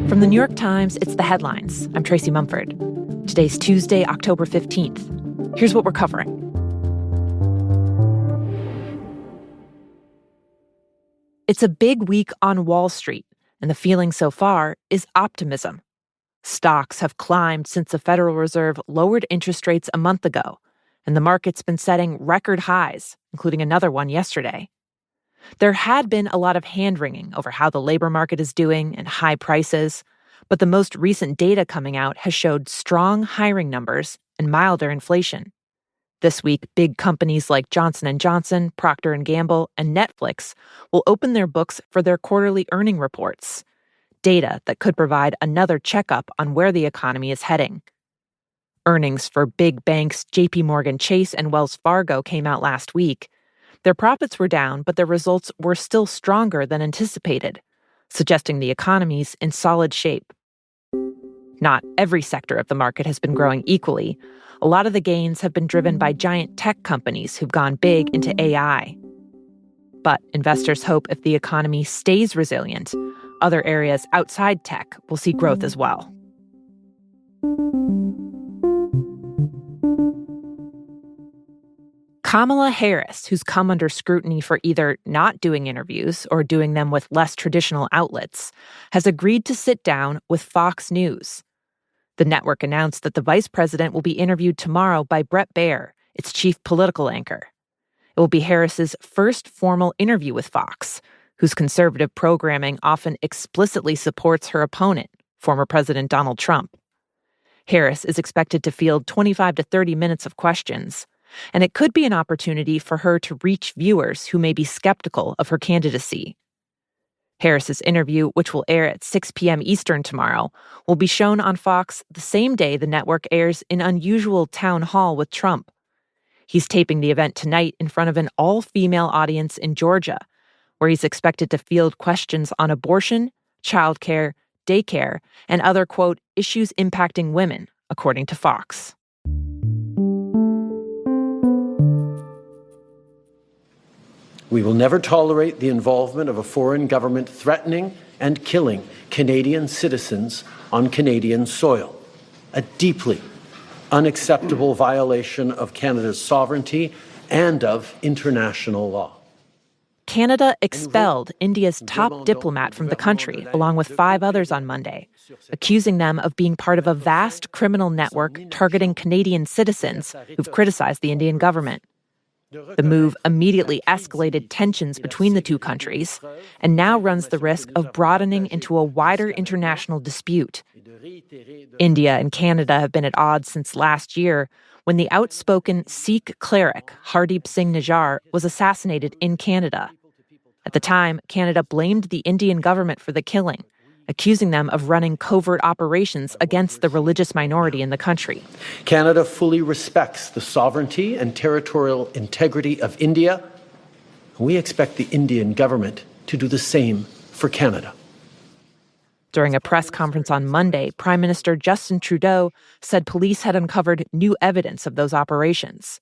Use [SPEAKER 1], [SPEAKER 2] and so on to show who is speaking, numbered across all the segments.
[SPEAKER 1] From the New York Times, it's The Headlines. I'm Tracy Mumford. Today's Tuesday, October 15th. Here's what we're covering. It's a big week on Wall Street, and the feeling so far is optimism. Stocks have climbed since the Federal Reserve lowered interest rates a month ago, and the market's been setting record highs, including another one yesterday. There had been a lot of hand-wringing over how the labor market is doing and high prices, but the most recent data coming out has showed strong hiring numbers and milder inflation. This week, big companies like Johnson & Johnson, Procter & Gamble, and Netflix will open their books for their quarterly earning reports, data that could provide another checkup on where the economy is heading. Earnings for big banks JP Morgan Chase and Wells Fargo came out last week. Their profits were down, but their results were still stronger than anticipated, suggesting the economy's in solid shape. Not every sector of the market has been growing equally. A lot of the gains have been driven by giant tech companies who've gone big into AI. But investors hope if the economy stays resilient, other areas outside tech will see growth as well. Kamala Harris, who's come under scrutiny for either not doing interviews or doing them with less traditional outlets, has agreed to sit down with Fox News. The network announced that the vice president will be interviewed tomorrow by Bret Baier, its chief political anchor. It will be Harris's first formal interview with Fox, whose conservative programming often explicitly supports her opponent, former President Donald Trump. Harris is expected to field 25 to 30 minutes of questions, and it could be an opportunity for her to reach viewers who may be skeptical of her candidacy. Harris's interview, which will air at 6 p.m. Eastern tomorrow, will be shown on Fox the same day the network airs an unusual town hall with Trump. He's taping the event tonight in front of an all-female audience in Georgia, where he's expected to field questions on abortion, childcare, daycare, and other, quote, issues impacting women, according to Fox.
[SPEAKER 2] We will never tolerate the involvement of a foreign government threatening and killing Canadian citizens on Canadian soil, a deeply unacceptable violation of Canada's sovereignty and of international law.
[SPEAKER 1] Canada expelled India's top diplomat from the country, along with 5 others on Monday, accusing them of being part of a vast criminal network targeting Canadian citizens who've criticized the Indian government. The move immediately escalated tensions between the two countries and now runs the risk of broadening into a wider international dispute. India and Canada have been at odds since last year when the outspoken Sikh cleric Hardeep Singh Nijjar was assassinated in Canada. At the time, Canada blamed the Indian government for the killing, accusing them of running covert operations against the religious minority in the country.
[SPEAKER 2] Canada fully respects the sovereignty and territorial integrity of India. We expect the Indian government to do the same for Canada.
[SPEAKER 1] During a press conference on Monday, Prime Minister Justin Trudeau said police had uncovered new evidence of those operations.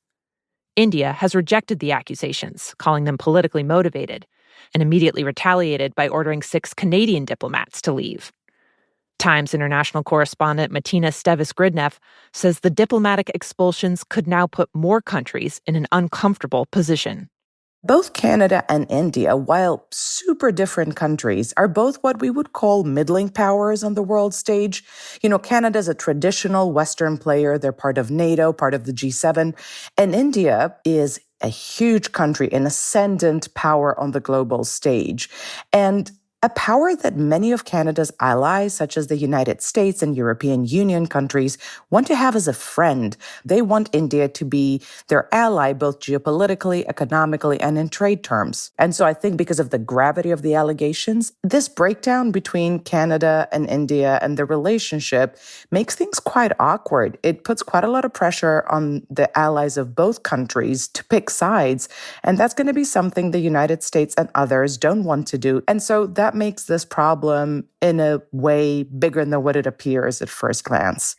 [SPEAKER 1] India has rejected the accusations, calling them politically motivated, and immediately retaliated by ordering 6 Canadian diplomats to leave. Times international correspondent Martina Stevis-Gridneff says the diplomatic expulsions could now put more countries in an uncomfortable position.
[SPEAKER 3] Both Canada and India, while super different countries, are both what we would call middling powers on the world stage. You know, Canada's a traditional Western player. They're part of NATO, part of the G7. And India is a huge country, an ascendant power on the global stage. And a power that many of Canada's allies, such as the United States and European Union countries, want to have as a friend. They want India to be their ally, both geopolitically, economically, and in trade terms. And so I think because of the gravity of the allegations, this breakdown between Canada and India and the relationship makes things quite awkward. It puts quite a lot of pressure on the allies of both countries to pick sides. And that's going to be something the United States and others don't want to do. And so that makes this problem in a way bigger than what it appears at first glance.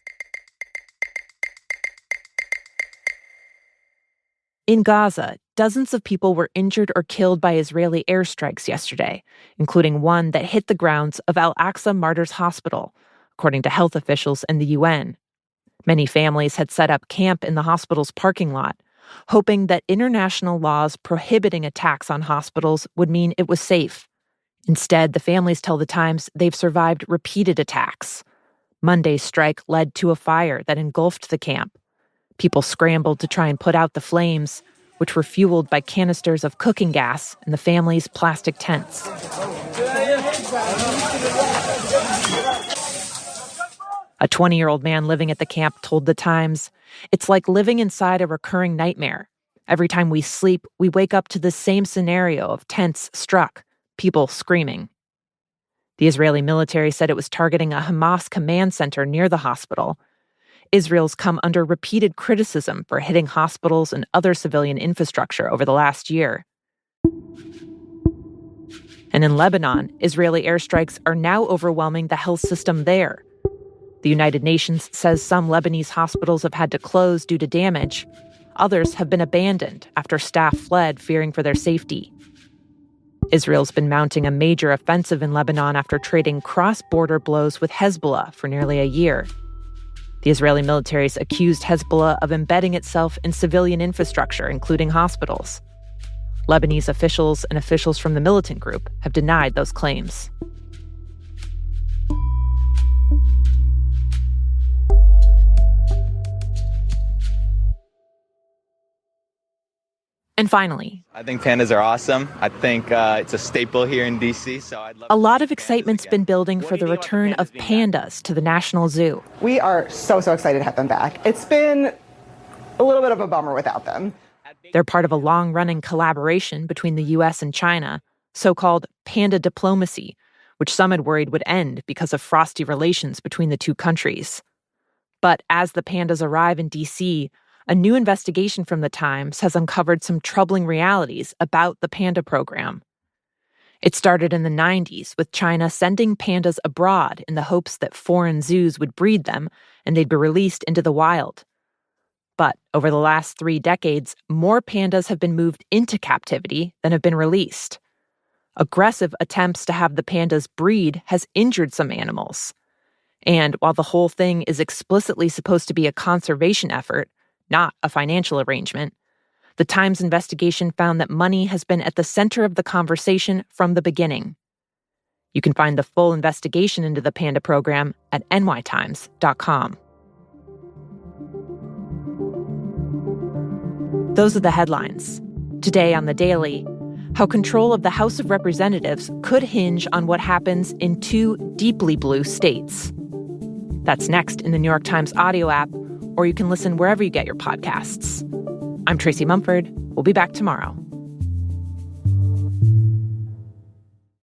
[SPEAKER 1] In Gaza, dozens of people were injured or killed by Israeli airstrikes yesterday, including one that hit the grounds of Al-Aqsa Martyrs Hospital, according to health officials and the UN. Many families had set up camp in the hospital's parking lot, hoping that international laws prohibiting attacks on hospitals would mean it was safe. Instead, the families tell the Times they've survived repeated attacks. Monday's strike led to a fire that engulfed the camp. People scrambled to try and put out the flames, which were fueled by canisters of cooking gas in the family's plastic tents. A 20-year-old man living at the camp told The Times, "It's like living inside a recurring nightmare. Every time we sleep, we wake up to the same scenario of tents struck, people screaming." The Israeli military said it was targeting a Hamas command center near the hospital. Israel's come under repeated criticism for hitting hospitals and other civilian infrastructure over the last year. And in Lebanon, Israeli airstrikes are now overwhelming the health system there. The United Nations says some Lebanese hospitals have had to close due to damage. Others have been abandoned after staff fled, fearing for their safety. Israel's been mounting a major offensive in Lebanon after trading cross-border blows with Hezbollah for nearly a year. The Israeli military's accused Hezbollah of embedding itself in civilian infrastructure, including hospitals. Lebanese officials and officials from the militant group have denied those claims. And finally,
[SPEAKER 4] I think pandas are awesome. I think it's a staple here in D.C., so I'd love
[SPEAKER 1] a lot of excitement's been building for the return of pandas to the National Zoo.
[SPEAKER 5] We are so excited to have them back. It's been a little bit of a bummer without them.
[SPEAKER 1] They're part of a long-running collaboration between the U.S. and China, so-called panda diplomacy, which some had worried would end because of frosty relations between the two countries. But as the pandas arrive in D.C., a new investigation from The Times has uncovered some troubling realities about the panda program. It started in the 90s with China sending pandas abroad in the hopes that foreign zoos would breed them and they'd be released into the wild. But over the last 3 decades, more pandas have been moved into captivity than have been released. Aggressive attempts to have the pandas breed has injured some animals. And while the whole thing is explicitly supposed to be a conservation effort, not a financial arrangement, the Times investigation found that money has been at the center of the conversation from the beginning. You can find the full investigation into the panda program at nytimes.com. Those are the headlines. Today on The Daily, how control of the House of Representatives could hinge on what happens in 2 deeply blue states. That's next in the New York Times audio app, or you can listen wherever you get your podcasts. I'm Tracy Mumford. We'll be back tomorrow.